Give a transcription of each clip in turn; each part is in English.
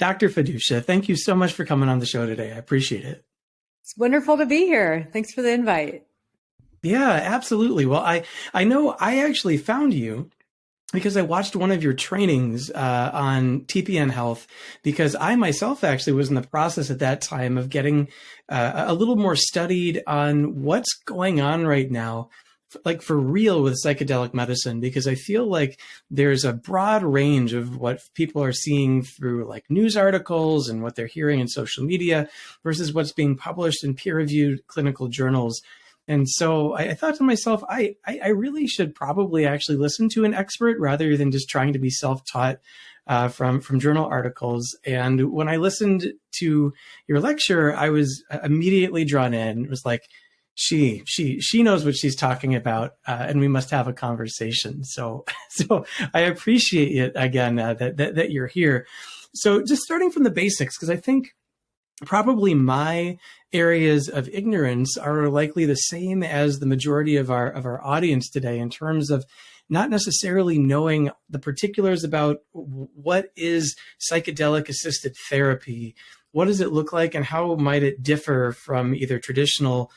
Dr. Feduccia, thank you so much for coming on the show today. I appreciate it. It's wonderful to be here. Thanks for the invite. Yeah, absolutely. Well, I know I actually found you because I watched one of your trainings on TPN Health, because I myself actually was in the process at that time of getting a little more studied on what's going on right now, like for real with psychedelic medicine, because I feel like there's a broad range of what people are seeing through like news articles and what they're hearing in social media versus what's being published in peer-reviewed clinical journals. And so I thought to myself, I really should probably actually listen to an expert rather than just trying to be self-taught from journal articles. And when I listened to your lecture, I was immediately drawn in. It was like, she knows what she's talking about, and we must have a conversation. So I appreciate it again that you're here. So just starting from the basics, because I think probably my areas of ignorance are likely the same as the majority of our audience today, in terms of not necessarily knowing the particulars about what is psychedelic assisted therapy, what does it look like, and how might it differ from either traditional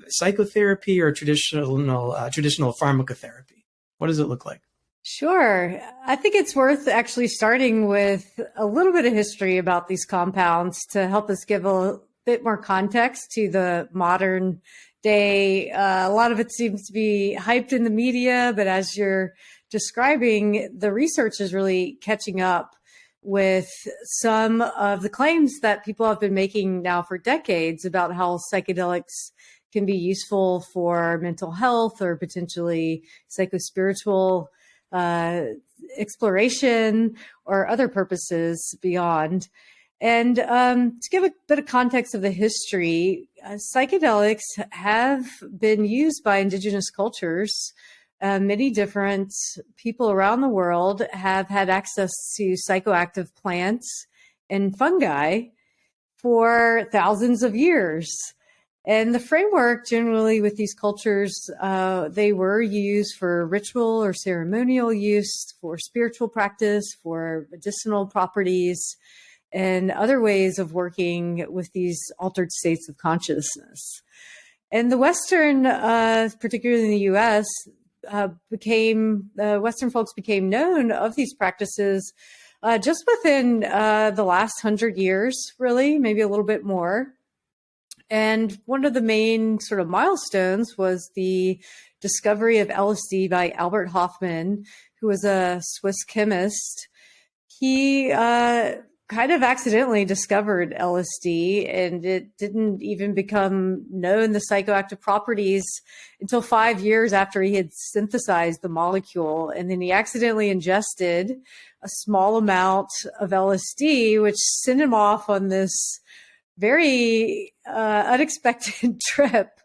psychotherapy or traditional pharmacotherapy? What does it look like? Sure. I think it's worth actually starting with a little bit of history about these compounds to help us give a bit more context to the modern day. A lot of it seems to be hyped in the media, but as you're describing, the research is really catching up with some of the claims that people have been making now for decades about how psychedelics can be useful for mental health or potentially psychospiritual exploration or other purposes beyond. And to give a bit of context of the history, psychedelics have been used by indigenous cultures. Many different people around the world have had access to psychoactive plants and fungi for thousands of years. And the framework generally with these cultures, they were used for ritual or ceremonial use, for spiritual practice, for medicinal properties, and other ways of working with these altered states of consciousness. And the Western, particularly in the US, Western folks became known of these practices just within the last 100 years, really, maybe a little bit more. And one of the main sort of milestones was the discovery of LSD by Albert Hofmann, who was a Swiss chemist. He kind of accidentally discovered LSD, and it didn't even become known, the psychoactive properties, until 5 years after he had synthesized the molecule. And then he accidentally ingested a small amount of LSD, which sent him off on this very unexpected trip,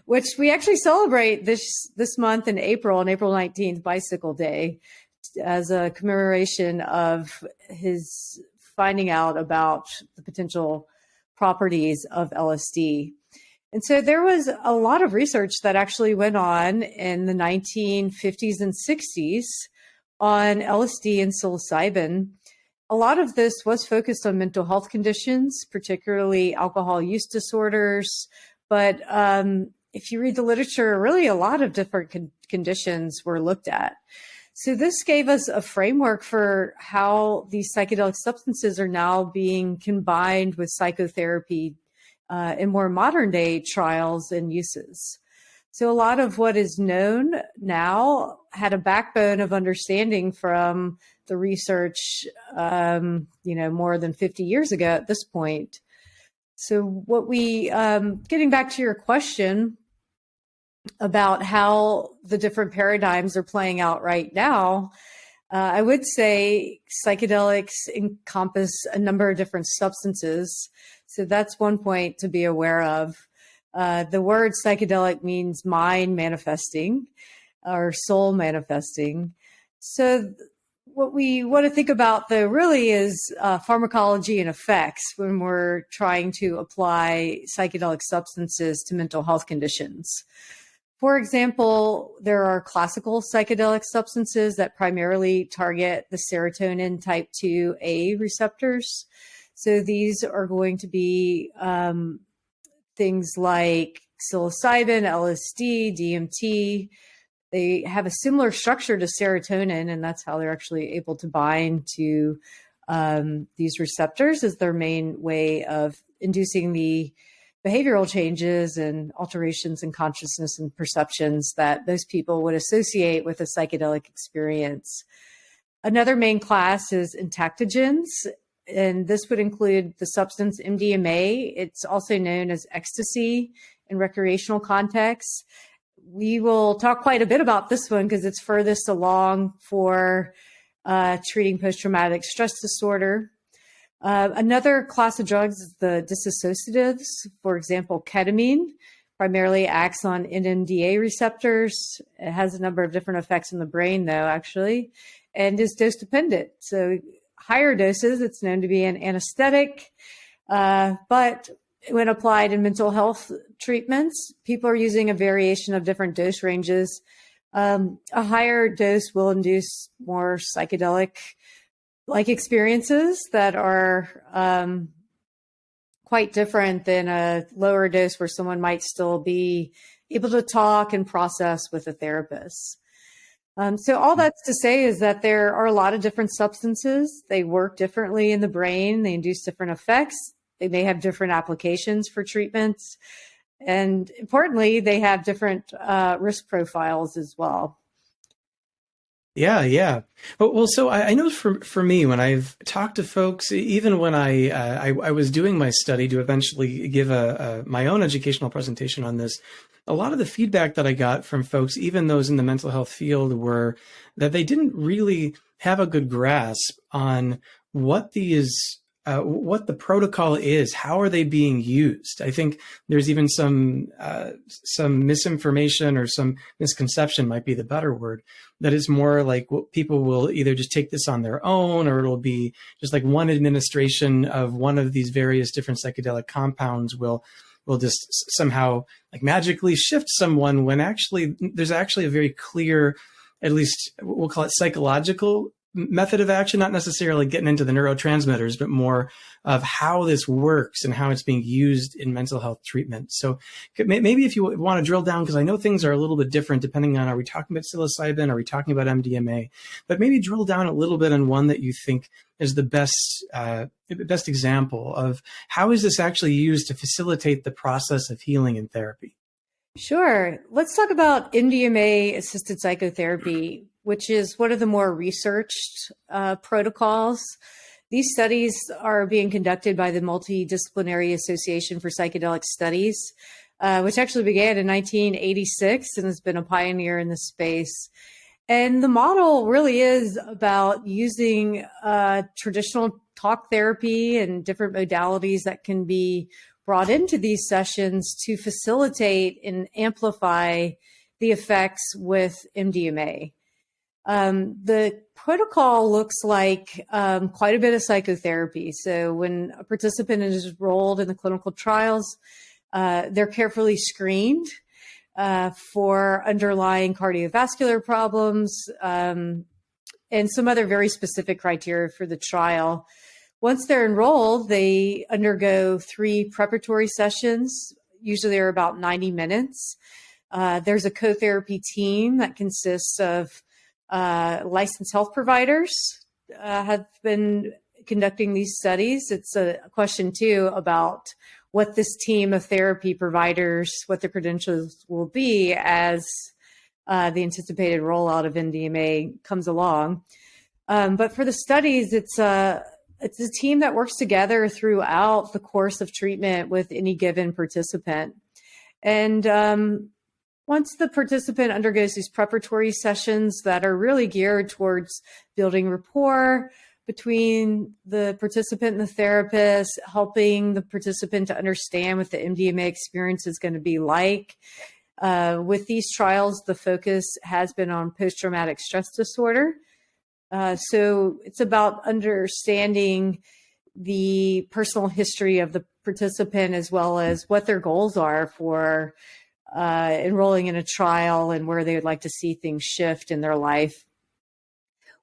which we actually celebrate this month in April, on April 19th, Bicycle Day, as a commemoration of his finding out about the potential properties of LSD. And so there was a lot of research that actually went on in the 1950s and 60s on LSD and psilocybin. A lot of this was focused on mental health conditions, particularly alcohol use disorders. But if you read the literature, really a lot of different conditions were looked at. So this gave us a framework for how these psychedelic substances are now being combined with psychotherapy in more modern day trials and uses. So a lot of what is known now had a backbone of understanding from the research, more than 50 years ago at this point. So what getting back to your question about how the different paradigms are playing out right now, I would say psychedelics encompass a number of different substances. So that's one point to be aware of. The word psychedelic means mind manifesting or soul manifesting. So what we want to think about, though, really is pharmacology and effects when we're trying to apply psychedelic substances to mental health conditions. For example, there are classical psychedelic substances that primarily target the serotonin type 2A receptors. So these are going to be things like psilocybin, LSD, DMT. They have a similar structure to serotonin, and that's how they're actually able to bind to these receptors as their main way of inducing the behavioral changes and alterations in consciousness and perceptions that those people would associate with a psychedelic experience. Another main class is entactogens, and this would include the substance MDMA. It's also known as ecstasy in recreational contexts. We will talk quite a bit about this one because it's furthest along for treating post-traumatic stress disorder. Another class of drugs is the dissociatives. For example, ketamine primarily acts on NMDA receptors. It has a number of different effects in the brain, though, actually, and is dose dependent. So higher doses, it's known to be an anesthetic, but when applied in mental health treatments, people are using a variation of different dose ranges. A higher dose will induce more psychedelic-like experiences that are quite different than a lower dose where someone might still be able to talk and process with a therapist. So all that's to say is that there are a lot of different substances. They work differently in the brain. They induce different effects. They may have different applications for treatments. And importantly, they have different risk profiles as well. Yeah, yeah. Well, so I know for me, when I've talked to folks, even when I was doing my study to eventually give my own educational presentation on this, a lot of the feedback that I got from folks, even those in the mental health field, were that they didn't really have a good grasp on what the protocol is. How are they being used? I think there's even some misinformation or some misconception might be the better word, that is more like people will either just take this on their own, or it'll be just like one administration of one of these various different psychedelic compounds will just somehow like magically shift someone, when actually there's actually a very clear, at least we'll call it psychological method of action, not necessarily getting into the neurotransmitters, but more of how this works and how it's being used in mental health treatment. So maybe if you want to drill down, because I know things are a little bit different depending on, are we talking about psilocybin? Are we talking about MDMA? But maybe drill down a little bit on one that you think is the best example of how is this actually used to facilitate the process of healing and therapy? Sure. Let's talk about MDMA-assisted psychotherapy, which is one of the more researched protocols. These studies are being conducted by the Multidisciplinary Association for Psychedelic Studies, which actually began in 1986 and has been a pioneer in the space. And the model really is about using traditional talk therapy and different modalities that can be brought into these sessions to facilitate and amplify the effects with MDMA. The protocol looks like quite a bit of psychotherapy. So when a participant is enrolled in the clinical trials, they're carefully screened for underlying cardiovascular problems and some other very specific criteria for the trial. Once they're enrolled, they undergo 3 preparatory sessions. Usually they're about 90 minutes. There's a co-therapy team that consists of licensed health providers have been conducting these studies. It's a question too about what this team of therapy providers, what their credentials will be as the anticipated rollout of MDMA comes along. But for the studies, it's a team that works together throughout the course of treatment with any given participant. And once the participant undergoes these preparatory sessions that are really geared towards building rapport between the participant and the therapist, helping the participant to understand what the MDMA experience is going to be like. With these trials, the focus has been on post-traumatic stress disorder. So it's about understanding the personal history of the participant as well as what their goals are for enrolling in a trial and where they would like to see things shift in their life.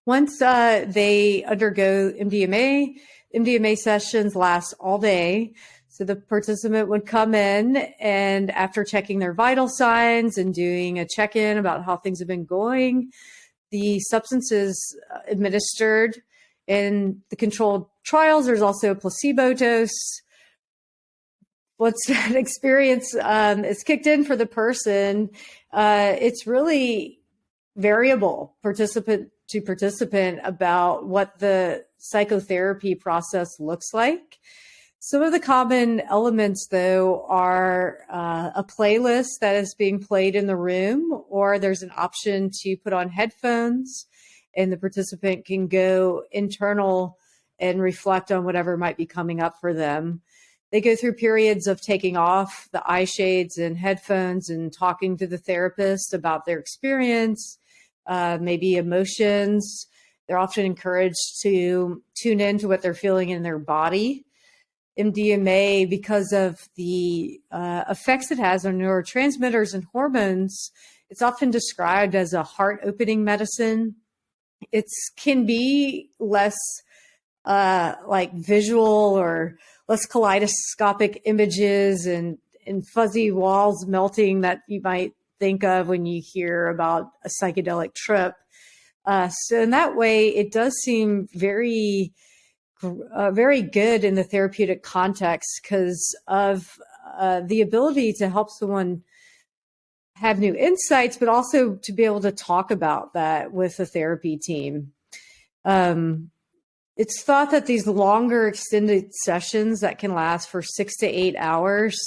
Once they undergo MDMA sessions last all day. So the participant would come in, and after checking their vital signs and doing a check-in about how things have been going, the substance is administered. In the controlled trials, there's also a placebo dose. Once that experience is kicked in for the person, it's really variable participant to participant about what the psychotherapy process looks like. Some of the common elements, though, are a playlist that is being played in the room, or there's an option to put on headphones and the participant can go internal and reflect on whatever might be coming up for them. They go through periods of taking off the eye shades and headphones and talking to the therapist about their experience, maybe emotions. They're often encouraged to tune into what they're feeling in their body. MDMA, because of the effects it has on neurotransmitters and hormones, it's often described as a heart-opening medicine. It can be less like visual or less kaleidoscopic images and fuzzy walls melting that you might think of when you hear about a psychedelic trip. So in that way, it does seem very good in the therapeutic context because of the ability to help someone have new insights, but also to be able to talk about that with a therapy team. It's thought that these longer extended sessions that can last for 6 to 8 hours,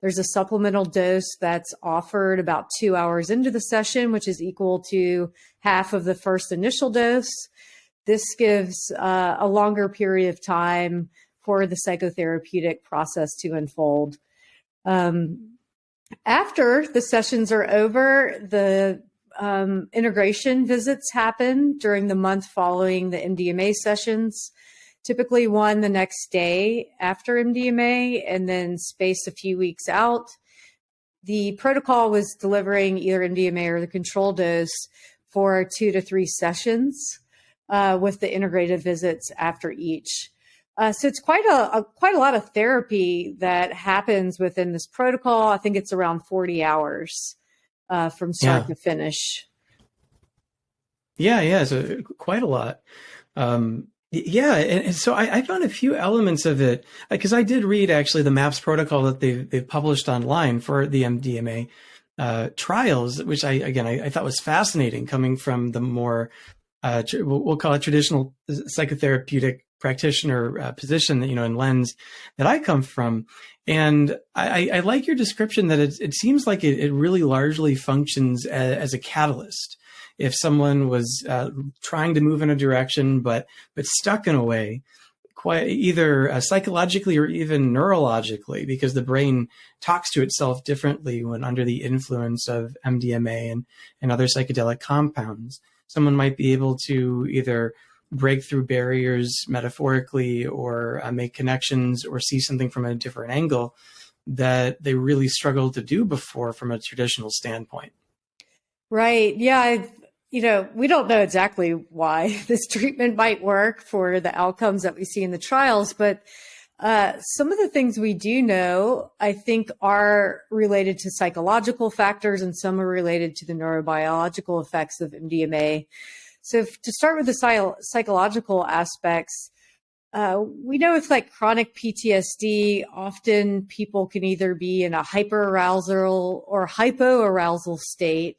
there's a supplemental dose that's offered about 2 hours into the session, which is equal to half of the first initial dose. This gives a longer period of time for the psychotherapeutic process to unfold. After the sessions are over, the integration visits happen during the month following the MDMA sessions, typically one the next day after MDMA and then spaced a few weeks out. The protocol was delivering either MDMA or the control dose for 2 to 3 sessions with the integrated visits after each. So it's quite a lot of therapy that happens within this protocol. I think it's around 40 hours from start to finish. Yeah. So quite a lot. And so I found a few elements of it because I did read actually the MAPS protocol that they've published online for the MDMA trials, which I thought was fascinating, coming from the more we'll call it traditional psychotherapeutic practitioner position that, and lens that I come from. And I like your description that it seems like it really largely functions as a catalyst. If someone was trying to move in a direction, but stuck in a way, quite either psychologically or even neurologically, because the brain talks to itself differently when under the influence of MDMA and other psychedelic compounds. Someone might be able to either break through barriers metaphorically or make connections or see something from a different angle that they really struggled to do before from a traditional standpoint. Right. Yeah. We don't know exactly why this treatment might work for the outcomes that we see in the trials, but some of the things we do know, I think, are related to psychological factors and some are related to the neurobiological effects of MDMA. So to start with the psychological aspects, we know with like chronic PTSD, often people can either be in a hyperarousal or hypoarousal state.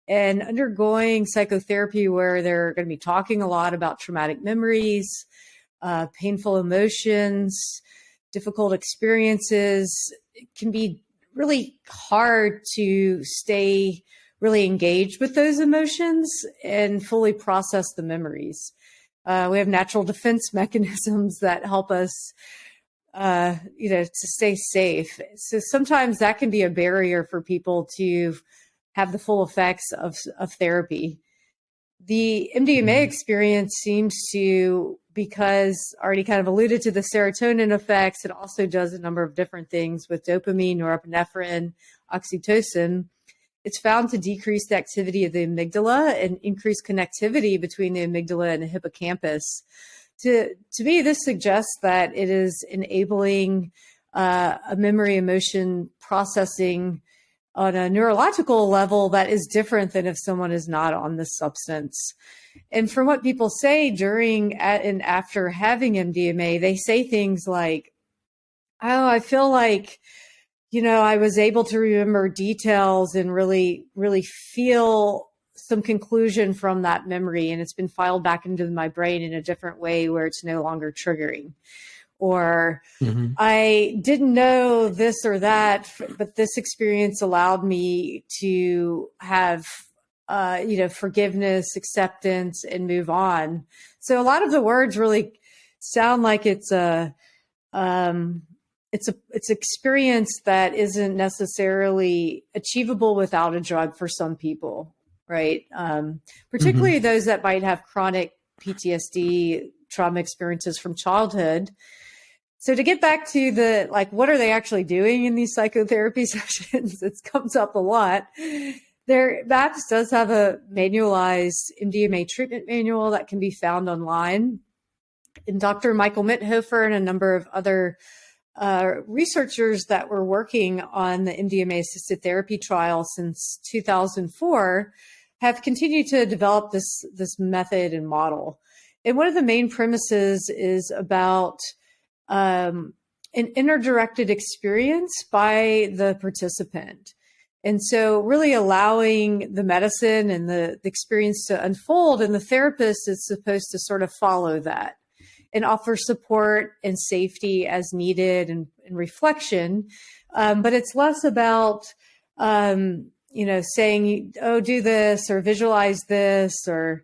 And undergoing psychotherapy where they're going to be talking a lot about traumatic memories, painful emotions, difficult experiences, it can be really hard to stay really engaged with those emotions and fully process the memories. We have natural defense mechanisms that help us, to stay safe. So sometimes that can be a barrier for people to have the full effects of therapy. the MDMA experience seems to, because already kind of alluded to the serotonin effects, it also does a number of different things with dopamine, norepinephrine, oxytocin. It's found to decrease the activity of the amygdala and increase connectivity between the amygdala and the hippocampus. To me, this suggests that it is enabling a memory emotion processing on a neurological level that is different than if someone is not on this substance. And from what people say during and after having MDMA, they say things like, oh, I feel like, I was able to remember details and really, really feel some conclusion from that memory. And it's been filed back into my brain in a different way where it's no longer triggering. Or I didn't know this or that, but this experience allowed me to have, forgiveness, acceptance, and move on. So a lot of the words really sound like it's experience that isn't necessarily achievable without a drug for some people, right? Particularly those that might have chronic PTSD, trauma experiences from childhood. So to get back to what are they actually doing in these psychotherapy sessions? It comes up a lot. MAPS does have a manualized MDMA treatment manual that can be found online. And Dr. Michael Mithoefer and a number of other researchers that were working on the MDMA assisted therapy trial since 2004 have continued to develop this method and model. And one of the main premises is about an inner-directed experience by the participant. And so really allowing the medicine and the experience to unfold, and the therapist is supposed to sort of follow that and offer support and safety as needed and reflection. But it's less about, saying, oh, do this or visualize this or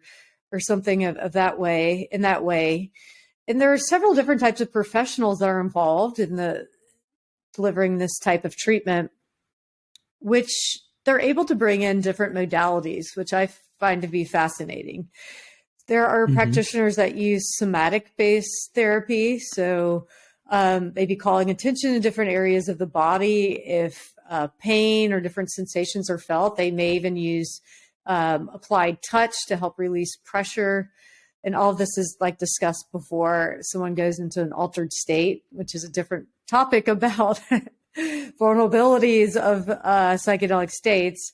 something of that way, in that way. And there are several different types of professionals that are involved in the delivering this type of treatment, which they're able to bring in different modalities, which I find to be fascinating. There are practitioners that use somatic-based therapy, so maybe calling attention to different areas of the body. If pain or different sensations are felt, they may even use applied touch to help release pressure. And all of this is, like discussed before, someone goes into an altered state, which is a different topic about vulnerabilities of psychedelic states.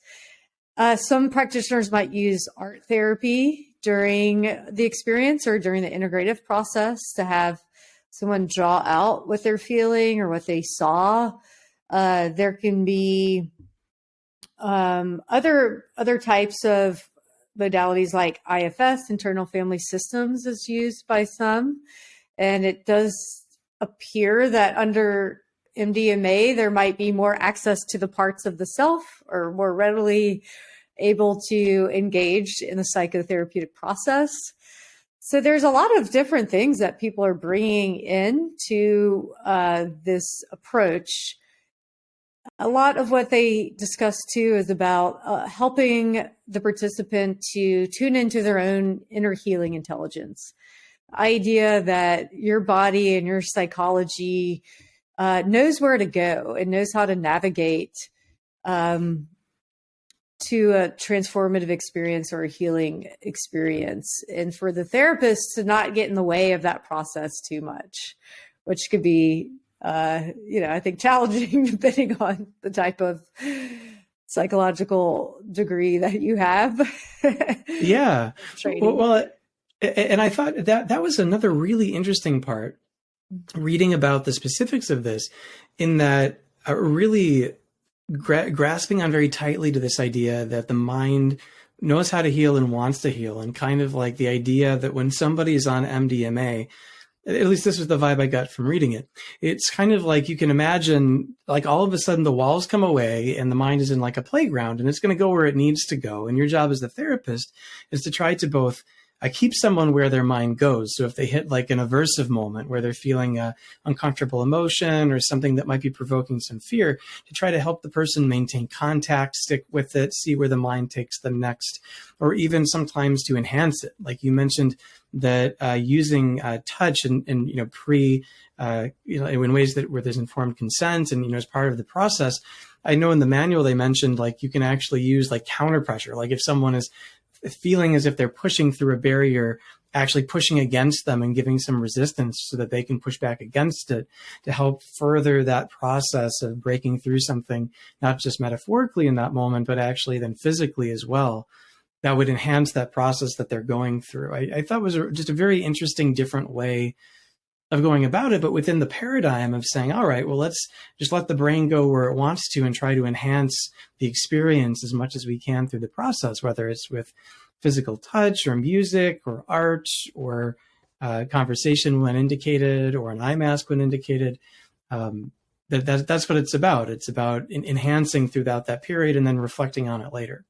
Some practitioners might use art therapy during the experience or during the integrative process to have someone draw out what they're feeling or what they saw. There can be other types of modalities like IFS, internal family systems, is used by some. And it does appear that under MDMA, there might be more access to the parts of the self or more readily able to engage in the psychotherapeutic process. So there's a lot of different things that people are bringing into this approach. A lot of what they discuss too is about helping the participant to tune into their own inner healing intelligence. Idea that your body and your psychology knows where to go and knows how to navigate to a transformative experience or a healing experience. And for the therapist to not get in the way of that process too much, which could be, I think challenging depending on the type of psychological degree that you have. Yeah. Well, and I thought that was another really interesting part, reading about the specifics of this, in that really grasping on very tightly to this idea that the mind knows how to heal and wants to heal, and kind of like the idea that when somebody is on MDMA, at least this was the vibe I got from reading it, it's kind of like you can imagine, like all of a sudden the walls come away and the mind is in like a playground and it's going to go where it needs to go. And your job as the therapist is to try to both keep someone where their mind goes. So if they hit like an aversive moment where they're feeling a uncomfortable emotion or something that might be provoking some fear, to try to help the person maintain contact, stick with it, see where the mind takes them next, or even sometimes to enhance it. Like you mentioned that using touch and in ways that where there's informed consent and, as part of the process. I know in the manual they mentioned like you can actually use like counter pressure. Like if someone is feeling as if they're pushing through a barrier, actually pushing against them and giving some resistance so that they can push back against it, to help further that process of breaking through something, not just metaphorically in that moment, but actually then physically as well. That would enhance that process that they're going through. I thought was just a very interesting, different way of going about it, but within the paradigm of saying, all right, well, let's just let the brain go where it wants to and try to enhance the experience as much as we can through the process, whether it's with physical touch or music or art or conversation when indicated or an eye mask when indicated. That's what it's about. It's about enhancing throughout that period and then reflecting on it later.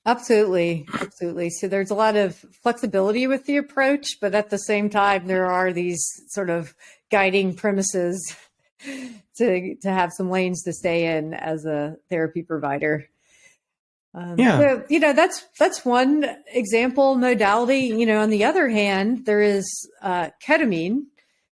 Absolutely. Absolutely. So there's a lot of flexibility with the approach, but at the same time, there are these sort of guiding premises to have some lanes to stay in as a therapy provider. So, that's one example modality. On the other hand, there is ketamine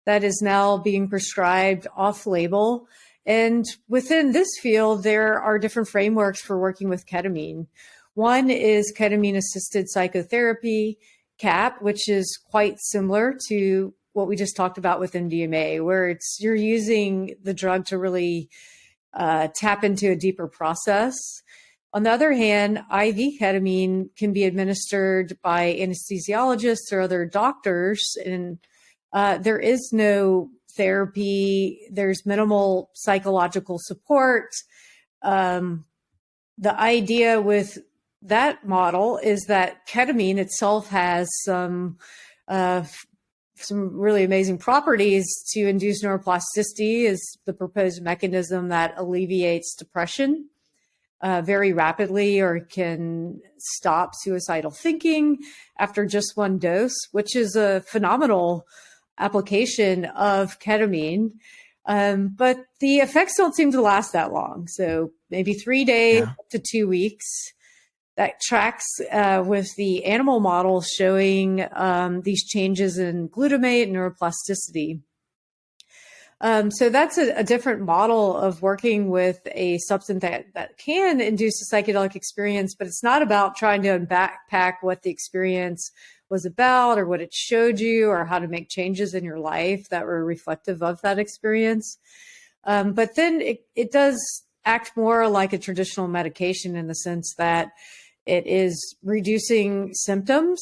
that is now being prescribed off label. And within this field, there are different frameworks for working with ketamine. One is ketamine-assisted psychotherapy, CAP, which is quite similar to what we just talked about with MDMA, where you're using the drug to really tap into a deeper process. On the other hand, IV ketamine can be administered by anesthesiologists or other doctors, and there is no therapy. There's minimal psychological support. The idea with that model is that ketamine itself has some really amazing properties to induce neuroplasticity, is the proposed mechanism that alleviates depression very rapidly or can stop suicidal thinking after just one dose, which is a phenomenal application of ketamine. But the effects don't seem to last that long. So maybe 3 days to 2 weeks. That tracks with the animal model showing these changes in glutamate and neuroplasticity. So that's a different model of working with a substance that can induce a psychedelic experience, but it's not about trying to unpack what the experience was about or what it showed you or how to make changes in your life that were reflective of that experience. But then it does act more like a traditional medication in the sense that it is reducing symptoms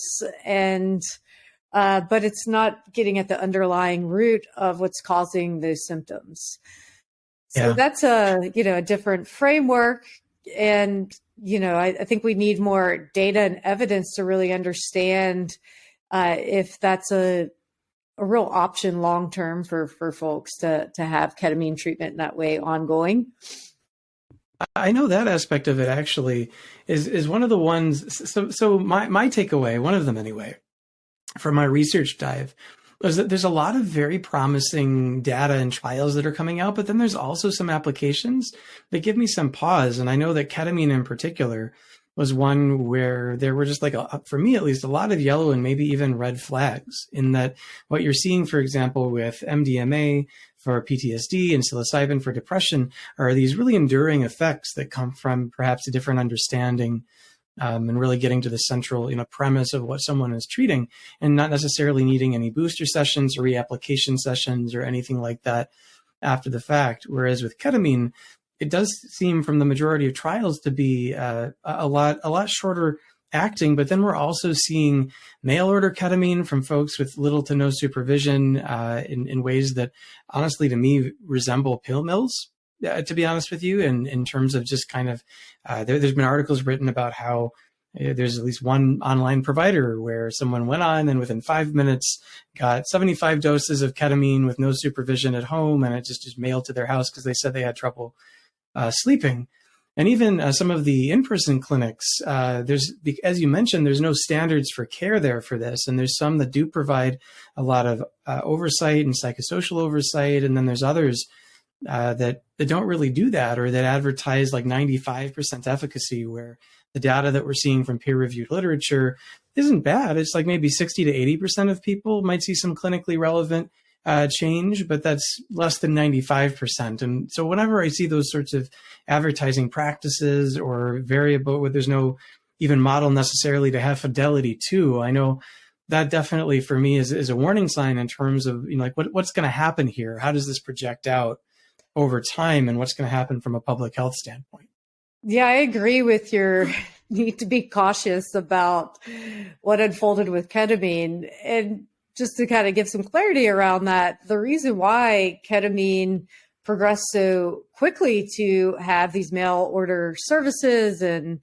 but it's not getting at the underlying root of what's causing those symptoms. So that's a different framework. And, I think we need more data and evidence to really understand if that's a real option long-term for folks to have ketamine treatment in that way ongoing. I know that aspect of it actually is one of the ones. So my takeaway, one of them anyway, from my research dive, was that there's a lot of very promising data and trials that are coming out, but then there's also some applications that give me some pause. And I know that ketamine in particular was one where there were just for me at least, a lot of yellow and maybe even red flags in that what you're seeing, for example, with MDMA for PTSD and psilocybin for depression are these really enduring effects that come from perhaps a different understanding and really getting to the central, premise of what someone is treating and not necessarily needing any booster sessions or reapplication sessions or anything like that after the fact. Whereas with ketamine, it does seem from the majority of trials to be a lot shorter acting, but then we're also seeing mail order ketamine from folks with little to no supervision in ways that honestly to me resemble pill mills. To be honest with you, and in terms of just kind of, there's been articles written about how there's at least one online provider where someone went on and within 5 minutes got 75 doses of ketamine with no supervision at home, and it just is mailed to their house because they said they had trouble sleeping. And even some of the in-person clinics, as you mentioned, there's no standards for care there for this. And there's some that do provide a lot of oversight and psychosocial oversight. And then there's others that don't really do that, or that advertise like 95% efficacy, where the data that we're seeing from peer-reviewed literature isn't bad. It's like maybe 60 to 80% of people might see some clinically relevant change, but that's less than 95%. And so whenever I see those sorts of advertising practices or variable where there's no even model necessarily to have fidelity to, I know that definitely for me is a warning sign in terms of, you know, like what's going to happen here? How does this project out over time, and what's going to happen from a public health standpoint? Yeah, I agree with your need to be cautious about what unfolded with ketamine. And just to kind of give some clarity around that, the reason why ketamine progressed so quickly to have these mail order services and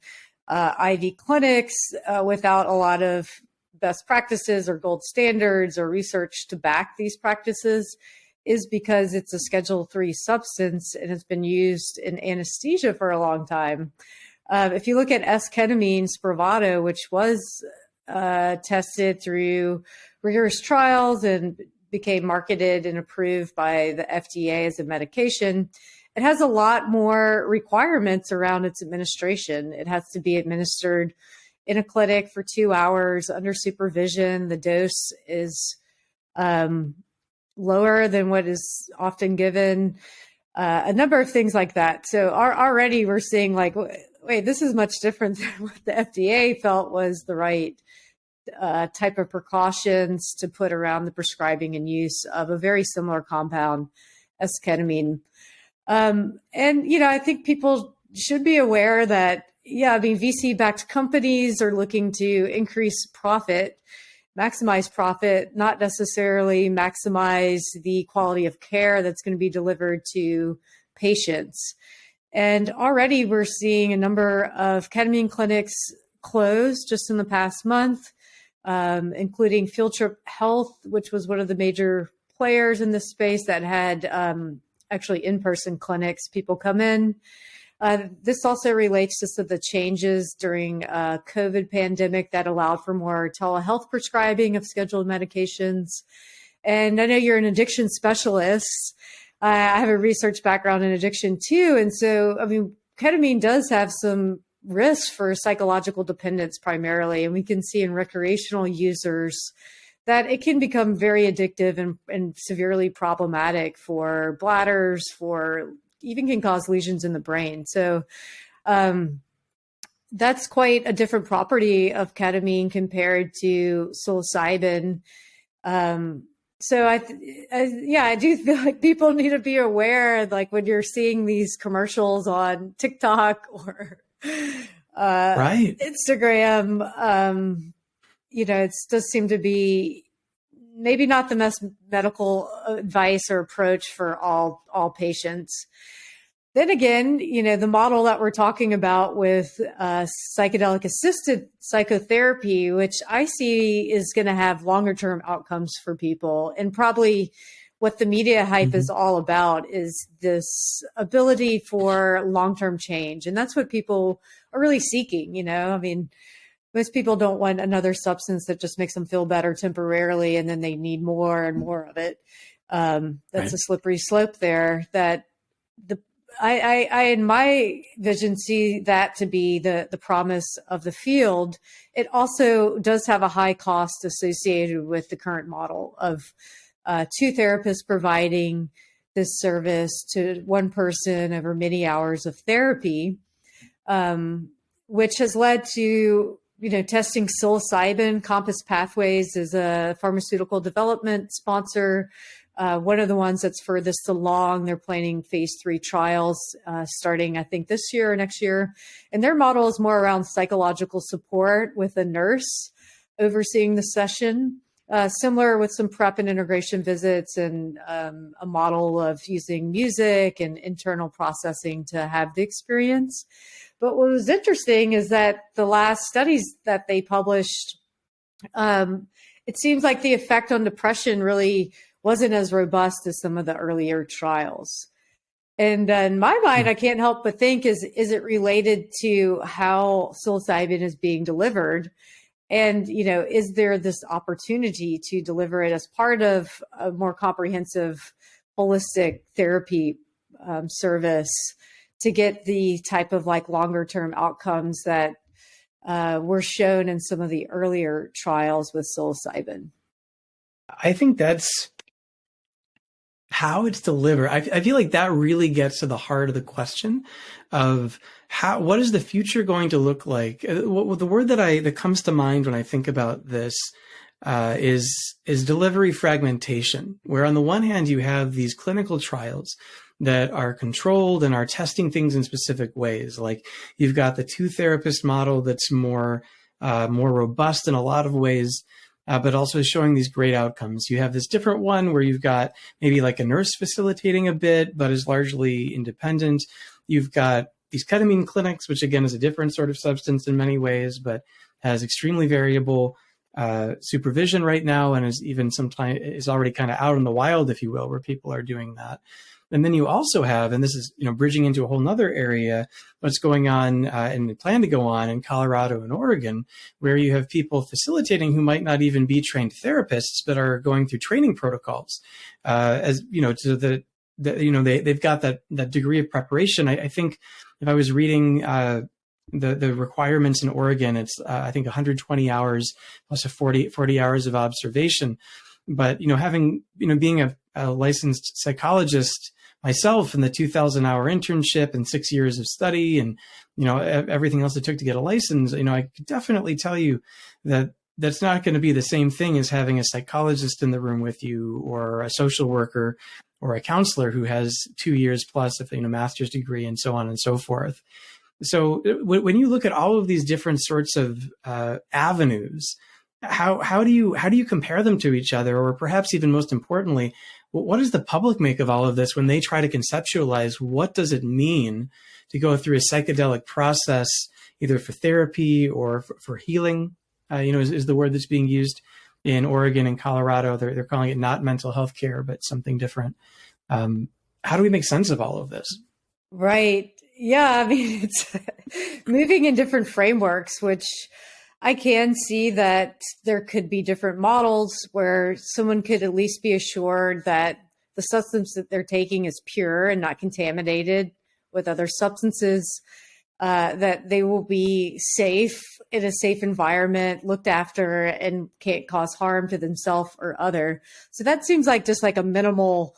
IV clinics without a lot of best practices or gold standards or research to back these practices is because it's a Schedule III substance and it's been used in anesthesia for a long time. If you look at S-ketamine Spravato, which was tested through rigorous trials and became marketed and approved by the FDA as a medication, it has a lot more requirements around its administration. It has to be administered in a clinic for 2 hours under supervision. The dose is lower than what is often given, a number of things like that. So already we're seeing like, wait, this is much different than what the FDA felt was the right type of precautions to put around the prescribing and use of a very similar compound as ketamine. And, you know, I think people should be aware that, yeah, I mean, VC-backed companies are looking to increase profit, maximize profit, not necessarily maximize the quality of care that's going to be delivered to patients. And already we're seeing a number of ketamine clinics close just in the past month, including Field Trip Health, which was one of the major players in this space that had actually in-person clinics. People come in. This also relates to some of the changes during COVID pandemic that allowed for more telehealth prescribing of scheduled medications. And I know you're an addiction specialist. I have a research background in addiction too. And so, I mean, ketamine does have some risks for psychological dependence primarily. And we can see in recreational users that it can become very addictive and severely problematic for bladders, for even can cause lesions in the brain. So that's quite a different property of ketamine compared to psilocybin. So I do feel like people need to be aware, like when you're seeing these commercials on TikTok or Right. Instagram, you know, it does seem to be maybe not the best medical advice or approach for all patients. Then again, you know, the model that we're talking about with psychedelic-assisted psychotherapy, which I see is going to have longer-term outcomes for people, and probably what the media hype is all about is this ability for long-term change. And that's what people are really seeking, you know. I mean, most people don't want another substance that just makes them feel better temporarily, and then they need more and more of it. That's Right. a slippery slope there that I, in my vision, see that to be the promise of the field. It also does have a high cost associated with the current model of two therapists providing this service to one person over many hours of therapy, which has led to, you know, testing psilocybin. Compass Pathways is a pharmaceutical development sponsor. One of the ones that's furthest along, they're planning phase 3 trials starting, I think, this year or next year. And their model is more around psychological support with a nurse overseeing the session, similar with some prep and integration visits and a model of using music and internal processing to have the experience. But what was interesting is that the last studies that they published, it seems like the effect on depression really wasn't as robust as some of the earlier trials. And in my mind, I can't help but think, is it related to how psilocybin is being delivered? And, is there this opportunity to deliver it as part of a more comprehensive holistic therapy service to get the type of like longer term outcomes that were shown in some of the earlier trials with psilocybin? I think that's how it's delivered. I feel like that really gets to the heart of the question of what is the future going to look like? The word that comes to mind when I think about this is delivery fragmentation, where on the one hand you have these clinical trials that are controlled and are testing things in specific ways. Like you've got the 2-therapist model that's more robust in a lot of ways, but also showing these great outcomes. You have this different one where you've got maybe like a nurse facilitating a bit, but is largely independent. You've got these ketamine clinics, which again is a different sort of substance in many ways, but has extremely variable supervision right now, and is already kind of out in the wild, if you will, where people are doing that. And then you also have, and this is bridging into a whole nother area, what's going on and plan to go on in Colorado and Oregon, where you have people facilitating who might not even be trained therapists, but are going through training protocols, so that they've got that degree of preparation. I think if I was reading the requirements in Oregon, it's I think 120 hours plus 40 hours of observation. But being a licensed psychologist myself, in the 2,000-hour internship and 6 years of study and everything else it took to get a license, I could definitely tell you that that's not going to be the same thing as having a psychologist in the room with you, or a social worker, or a counselor who has 2 years plus of master's degree, and so on and so forth. So when you look at all of these different sorts of avenues, how do you compare them to each other? Or perhaps even most importantly, what does the public make of all of this when they try to conceptualize what does it mean to go through a psychedelic process, either for therapy or for healing? Is the word that's being used in Oregon and Colorado. They're calling it not mental health care, but something different. How do we make sense of all of this? Right. Yeah. I mean, it's moving in different frameworks, which I can see that there could be different models where someone could at least be assured that the substance that they're taking is pure and not contaminated with other substances, that they will be safe in a safe environment, looked after, and can't cause harm to themselves or other. So that seems like just like a minimal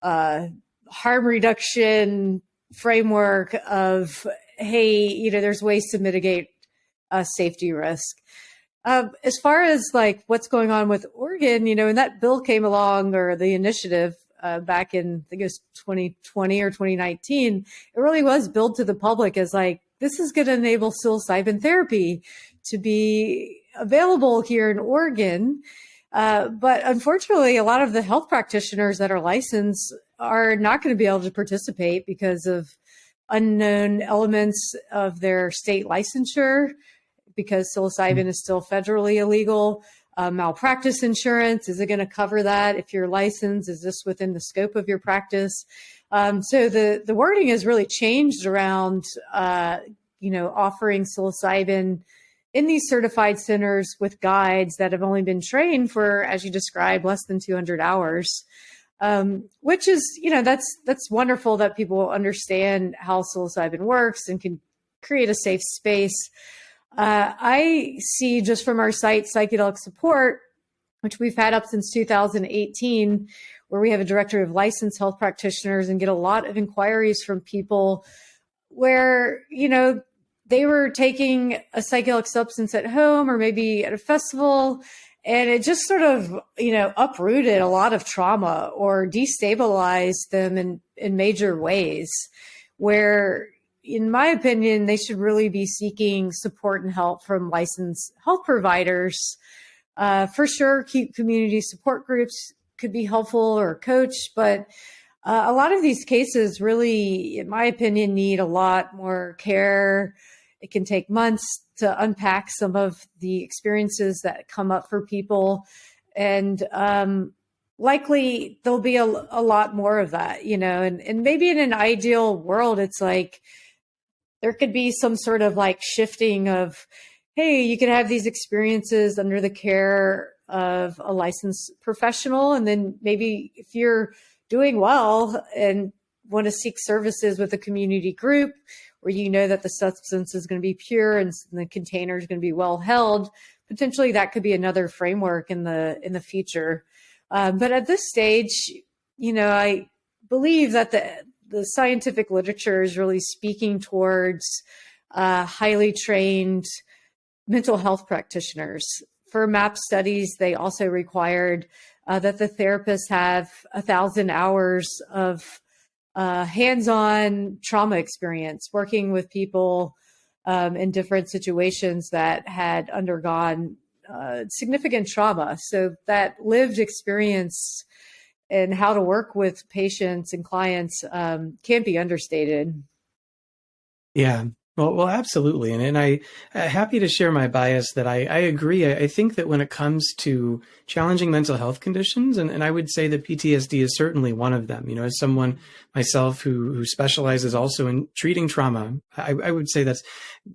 harm reduction framework of, hey, there's ways to mitigate a safety risk. As far as like what's going on with Oregon, when that bill came along, or the initiative back in, I think it was 2020 or 2019, it really was billed to the public as like, this is going to enable psilocybin therapy to be available here in Oregon. But unfortunately, a lot of the health practitioners that are licensed are not going to be able to participate because of unknown elements of their state licensure, because psilocybin is still federally illegal. Malpractice insurance, is it going to cover that? If you're licensed, is this within the scope of your practice? So the wording has really changed around, offering psilocybin in these certified centers with guides that have only been trained for, as you described, less than 200 hours, which is, that's wonderful that people understand how psilocybin works and can create a safe space. I see just from our site, Psychedelic Support, which we've had up since 2018, where we have a directory of licensed health practitioners, and get a lot of inquiries from people where, they were taking a psychedelic substance at home or maybe at a festival, and it just sort of, uprooted a lot of trauma or destabilized them in major ways, where, in my opinion, they should really be seeking support and help from licensed health providers. For sure, community support groups could be helpful, or a coach, but a lot of these cases really, in my opinion, need a lot more care. It can take months to unpack some of the experiences that come up for people. And likely there'll be a lot more of that, and maybe in an ideal world, it's like there could be some sort of like shifting of, hey, you could have these experiences under the care of a licensed professional. And then maybe if you're doing well and want to seek services with a community group where you know that the substance is going to be pure and the container is going to be well held, potentially that could be another framework in the future. But at this stage, I believe that the scientific literature is really speaking towards highly trained mental health practitioners. For MAP studies, they also required that the therapists have 1,000 hours of hands-on trauma experience working with people in different situations that had undergone significant trauma. So that lived experience and how to work with patients and clients can't be understated. Yeah. Well, absolutely. And I happy to share my bias that I agree. I think that when it comes to challenging mental health conditions, and I would say that PTSD is certainly one of them, as someone myself who specializes also in treating trauma, I would say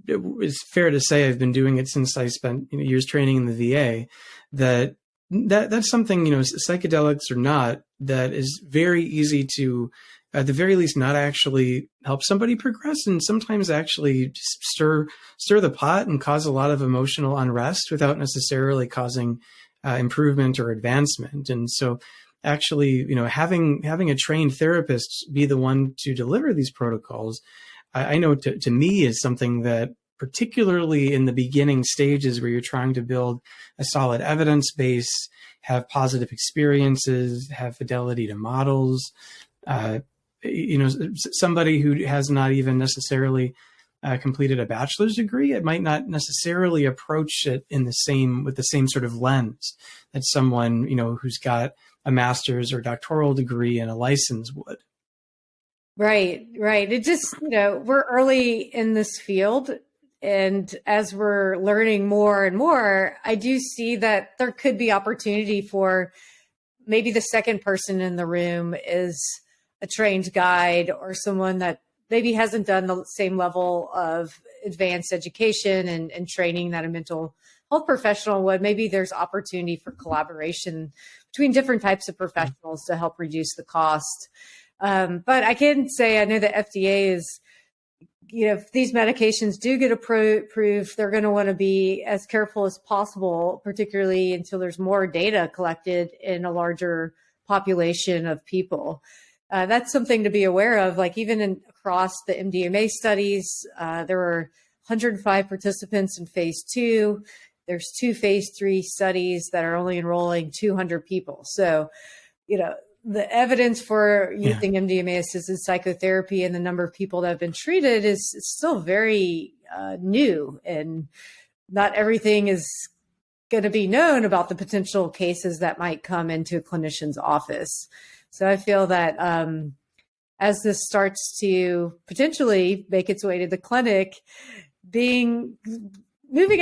it's fair to say I've been doing it since I spent years training in the VA, that's something, psychedelics or not, that is very easy to, at the very least, not actually help somebody progress, and sometimes actually just stir the pot and cause a lot of emotional unrest without necessarily causing improvement or advancement. And so actually, having a trained therapist be the one to deliver these protocols, I know to me is something that, particularly in the beginning stages where you're trying to build a solid evidence base, have positive experiences, have fidelity to models, somebody who has not even necessarily completed a bachelor's degree, it might not necessarily approach it with the same sort of lens that someone, who's got a master's or doctoral degree and a license would. Right. It just, we're early in this field. And as we're learning more and more, I do see that there could be opportunity for maybe the second person in the room is a trained guide or someone that maybe hasn't done the same level of advanced education and training that a mental health professional would. Maybe there's opportunity for collaboration between different types of professionals to help reduce the cost. But I can say, I know the FDA is, if these medications do get approved, they're going to want to be as careful as possible, particularly until there's more data collected in a larger population of people. That's something to be aware of. Like even across the MDMA studies, there were 105 participants in phase 2. There's 2 phase 3 studies that are only enrolling 200 people. So, the evidence for using MDMA-assisted psychotherapy and the number of people that have been treated is still very new, and not everything is going to be known about the potential cases that might come into a clinician's office. So I feel that as this starts to potentially make its way to the clinic, moving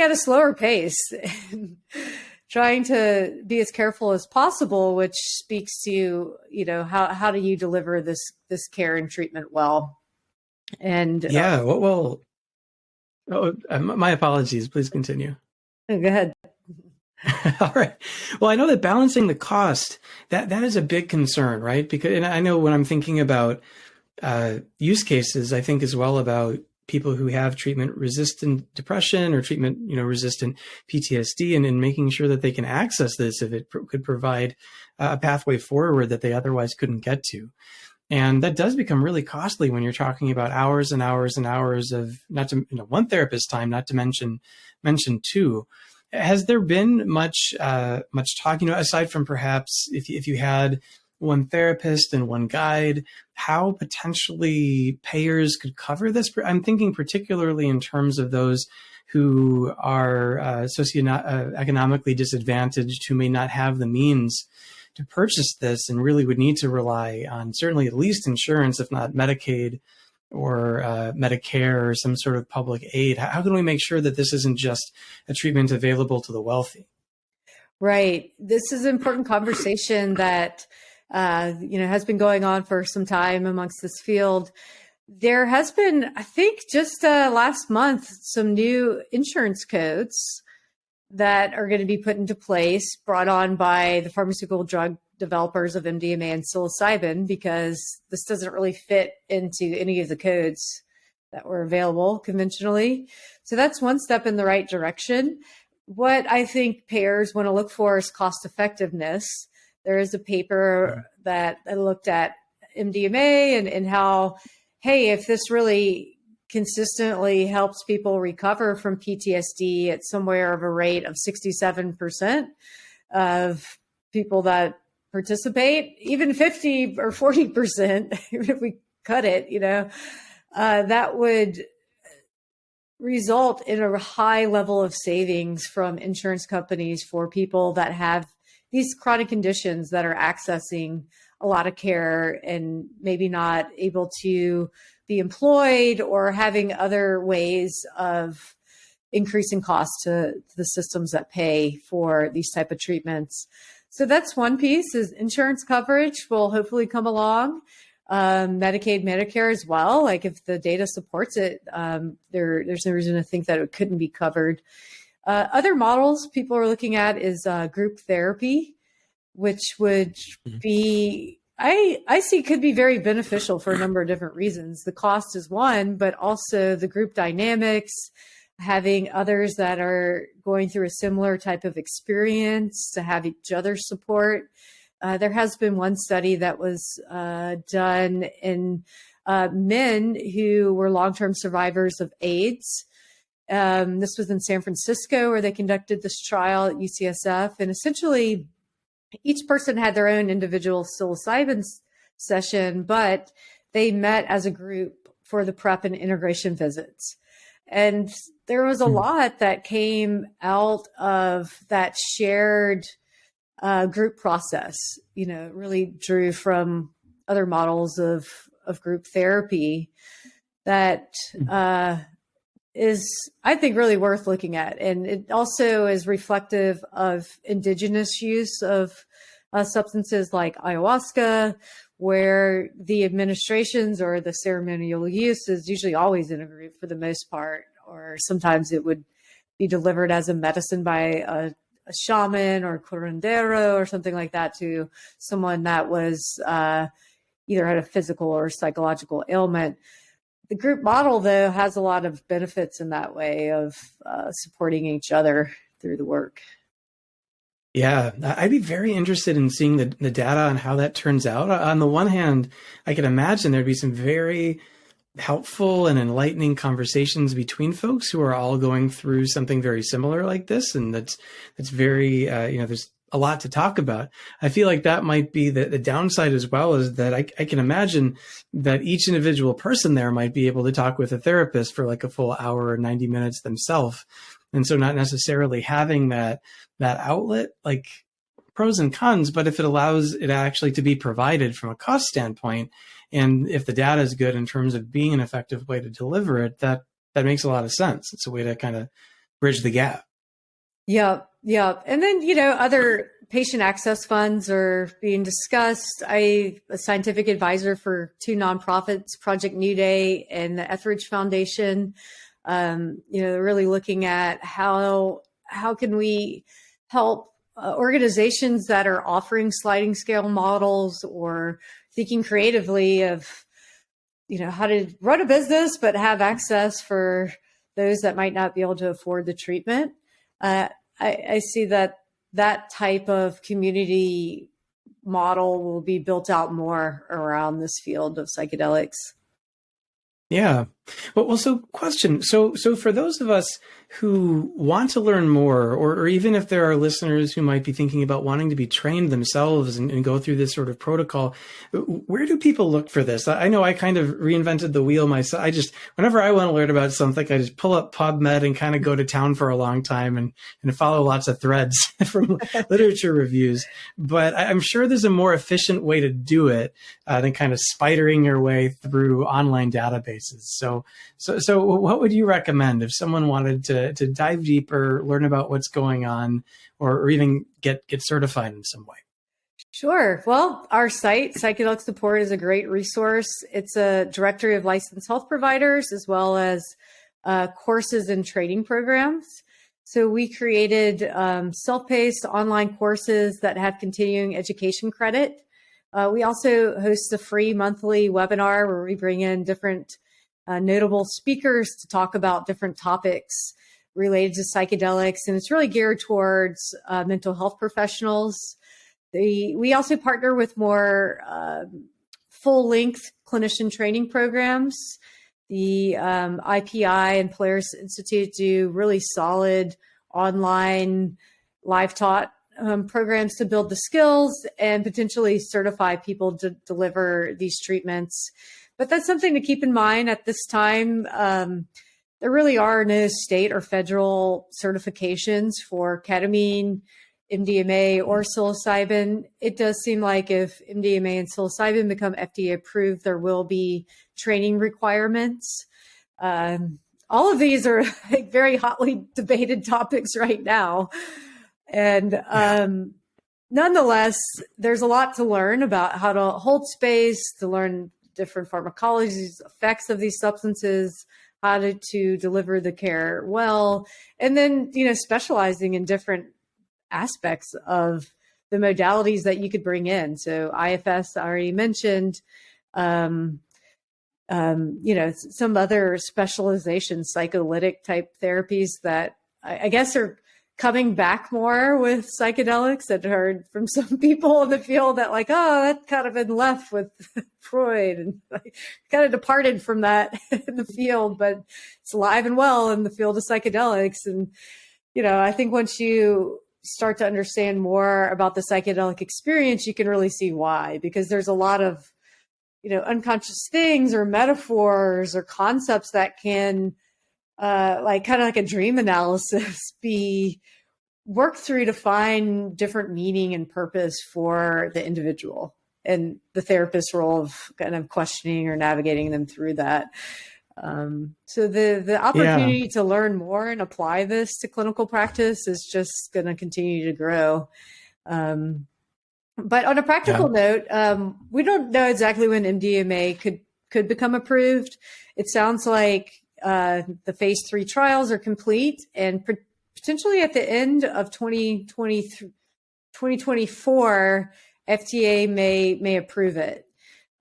at a slower pace, trying to be as careful as possible, which speaks to, how do you deliver this care and treatment well? And my apologies. Please continue. Go ahead. All right. Well, I know that balancing the cost, that is a big concern, right? Because, and I know when I'm thinking about use cases, I think as well about people who have treatment-resistant depression or treatment-resistant PTSD, and making sure that they can access this if it could provide a pathway forward that they otherwise couldn't get to. And that does become really costly when you're talking about hours and hours and hours of one therapist's time, not to mention two. Has there been much talk, aside from perhaps if you had one therapist and one guide, how potentially payers could cover this? I'm thinking particularly in terms of those who are economically disadvantaged, who may not have the means to purchase this and really would need to rely on certainly at least insurance, if not Medicaid or Medicare or some sort of public aid. How can we make sure that this isn't just a treatment available to the wealthy? Right. This is an important conversation that has been going on for some time amongst this field. There has been, I think, just last month, some new insurance codes that are going to be put into place, brought on by the pharmaceutical drug developers of MDMA and psilocybin, because this doesn't really fit into any of the codes that were available conventionally. So that's one step in the right direction. What I think payers want to look for is cost effectiveness. There is a paper that I looked at MDMA and how, hey, if this really consistently helps people recover from PTSD at somewhere of a rate of 67% of people that participate, even 50 or 40%, even if we cut it, that would result in a high level of savings from insurance companies for people that have these chronic conditions that are accessing a lot of care and maybe not able to be employed or having other ways of increasing costs to the systems that pay for these type of treatments. So that's one piece, is insurance coverage will hopefully come along. Medicaid, Medicare as well. Like if the data supports it, there's no reason to think that it couldn't be covered. Other models people are looking at is group therapy, which would be, I see could be very beneficial for a number of different reasons. The cost is one, but also the group dynamics, having others that are going through a similar type of experience to have each other support. There has been one study that was done in men who were long-term survivors of AIDS. This was in San Francisco, where they conducted this trial at UCSF. And essentially, each person had their own individual psilocybin session, but they met as a group for the prep and integration visits. And there was a lot that came out of that shared group process. It really drew from other models of group therapy that is, I think, really worth looking at. And it also is reflective of indigenous use of substances like ayahuasca, where the administrations or the ceremonial use is usually always in a group for the most part, or sometimes it would be delivered as a medicine by a shaman or curandero or something like that to someone that was either had a physical or psychological ailment. The group model, though, has a lot of benefits in that way of supporting each other through the work. Yeah, I'd be very interested in seeing the data on how that turns out. On the one hand, I can imagine there'd be some very helpful and enlightening conversations between folks who are all going through something very similar like this. And that's very, there's a lot to talk about. I feel like that might be the downside as well, is that I can imagine that each individual person there might be able to talk with a therapist for like a full hour or 90 minutes themselves. And so not necessarily having that outlet, like pros and cons, but if it allows it actually to be provided from a cost standpoint, and if the data is good in terms of being an effective way to deliver it, that makes a lot of sense. It's a way to kind of bridge the gap. Yeah. And then, other patient access funds are being discussed. I'm a scientific advisor for two nonprofits, Project New Day and the Etheridge Foundation. Really looking at how can we help organizations that are offering sliding scale models or thinking creatively of, how to run a business, but have access for those that might not be able to afford the treatment. I see that type of community model will be built out more around this field of psychedelics. Yeah. Well, so question. So for those of us who want to learn more, or even if there are listeners who might be thinking about wanting to be trained themselves and go through this sort of protocol, where do people look for this? I know I kind of reinvented the wheel myself. Whenever I want to learn about something, I just pull up PubMed and kind of go to town for a long time and follow lots of threads from literature reviews. But I'm sure there's a more efficient way to do it than kind of spidering your way through online databases. bases. So what would you recommend if someone wanted to dive deeper, learn about what's going on, or even get certified in some way? Sure. Well, our site, Psychedelic Support, is a great resource. It's a directory of licensed health providers as well as courses and training programs. So we created self-paced online courses that have continuing education credit. We also host a free monthly webinar where we bring in different notable speakers to talk about different topics related to psychedelics. And it's really geared towards mental health professionals. We also partner with more full-length clinician training programs. The IPI and Polaris Institute do really solid online live taught programs to build the skills and potentially certify people to deliver these treatments. But that's something to keep in mind at this time. There really are no state or federal certifications for ketamine, MDMA, or psilocybin. It does seem like if MDMA and psilocybin become FDA approved, there will be training requirements. All of these are like very hotly debated topics right now. And nonetheless, there's a lot to learn about how to hold space, to learn different pharmacologies, effects of these substances, how to deliver the care well, and then, specializing in different aspects of the modalities that you could bring in. So IFS, I already mentioned, some other specialization, psycholytic type therapies that I guess are coming back more with psychedelics. I've heard from some people in the field that that kind of been left with Freud and kind of departed from that in the field, but it's alive and well in the field of psychedelics. And, I think once you start to understand more about the psychedelic experience, you can really see why, because there's a lot of, unconscious things or metaphors or concepts that can, kind of like a dream analysis, be worked through to find different meaning and purpose for the individual, and the therapist's role of kind of questioning or navigating them through that. So the opportunity to learn more and apply this to clinical practice is just going to continue to grow. But on a practical note, we don't know exactly when MDMA could become approved. It sounds like the phase 3 trials are complete, and potentially at the end of 2024, FDA may approve it.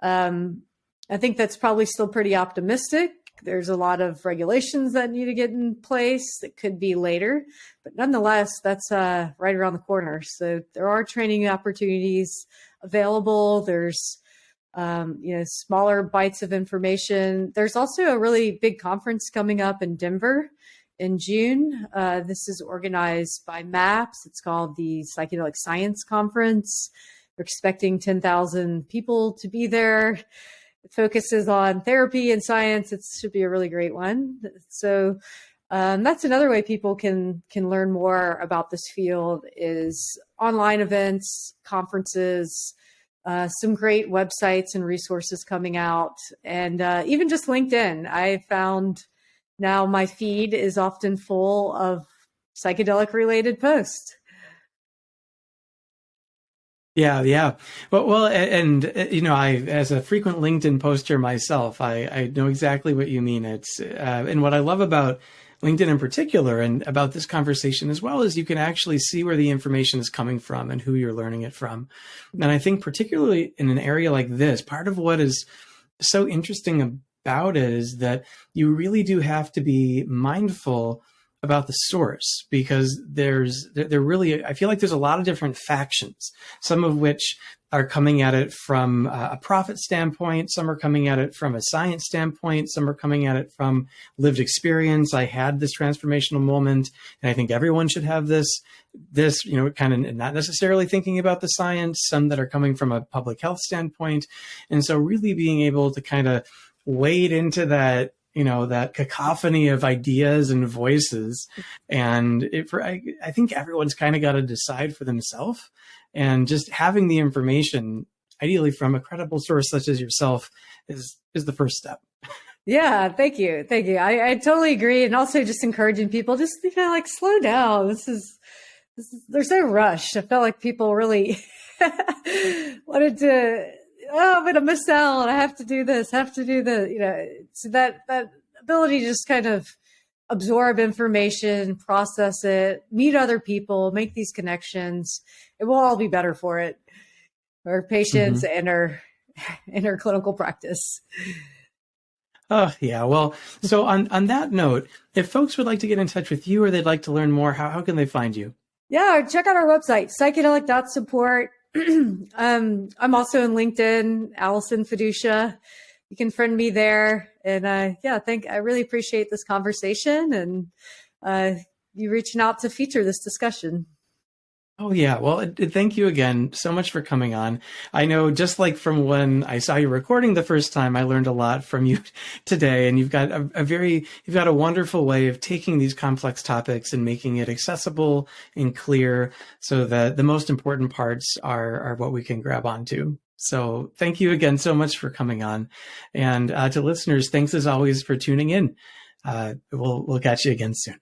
I think that's probably still pretty optimistic. There's a lot of regulations that need to get in place. It could be later, but nonetheless, that's right around the corner. So there are training opportunities available. There's smaller bites of information. There's also a really big conference coming up in Denver in June. This is organized by MAPS. It's called the Psychedelic Science Conference. We're expecting 10,000 people to be there. It focuses on therapy and science. It should be a really great one. So that's another way people can learn more about this field, is online events, conferences, some great websites and resources coming out, and even just LinkedIn. I found now my feed is often full of psychedelic related posts. Yeah. Well, and I, as a frequent LinkedIn poster myself, I know exactly what you mean. It's and what I love about LinkedIn in particular, and about this conversation as well, is you can actually see where the information is coming from and who you're learning it from. And I think particularly in an area like this, part of what is so interesting about it is that you really do have to be mindful about the source, because there really, I feel like there's a lot of different factions, some of which are coming at it from a profit standpoint, some are coming at it from a science standpoint, some are coming at it from lived experience. I had this transformational moment, and I think everyone should have this, kind of not necessarily thinking about the science, some that are coming from a public health standpoint. And so really being able to kind of wade into that, that cacophony of ideas and voices. And I think everyone's kind of got to decide for themselves, and just having the information, ideally from a credible source such as yourself, is the first step. Yeah, thank you. Thank you. I totally agree. And also just encouraging people, just, like slow down. There's no rush. I felt like people really wanted to, oh, I'm going to miss out. I have to do this, have to do so that ability to just kind of absorb information, process it, meet other people, make these connections. It will all be better for it, our patients Mm-hmm. and our clinical practice. Oh, yeah. Well, so on that note, if folks would like to get in touch with you or they'd like to learn more, how can they find you? Yeah, check out our website, psychedelic.support. I'm also in LinkedIn, Allison Feduccia. You can friend me there. And I really appreciate this conversation and you reaching out to feature this discussion. Oh, yeah. Well, thank you again so much for coming on. I know just like from when I saw you recording the first time, I learned a lot from you today. And you've got you've got a wonderful way of taking these complex topics and making it accessible and clear so that the most important parts are what we can grab onto. So thank you again so much for coming on. And to listeners, thanks as always for tuning in. We'll catch you again soon.